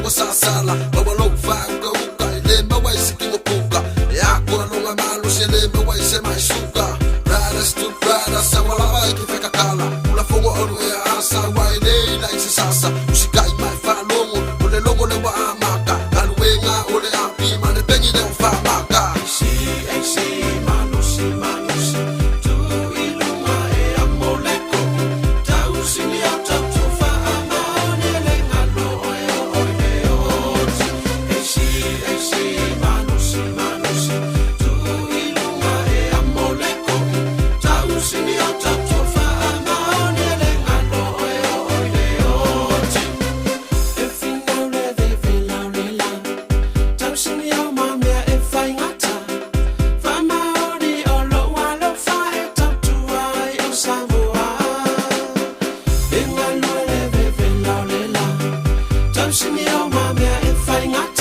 wa sasala bawa lo fanga uka ile mawai sikiwa puka ya kuna nunga malu shele mawai se mai suka brothers to brothers sa wala wai kifeka kala ula fongo onu ya asa wai ne na isi sasa usikai mai fa longo ule longo le wa amaka kaluenga ule api mane pengi le fa maka si manusi tu ilunga e amoleko tau sini ata tufa amane le ngalo manusi tu ilunga e amoleko tau sini ata tufa amane le ngalo if you know that they feel lonely tau sini au mamia e fai ngata fama odi olo walo fai tau tuai o savua e ngalo le feel lonely tau sini au mamia e fai ngata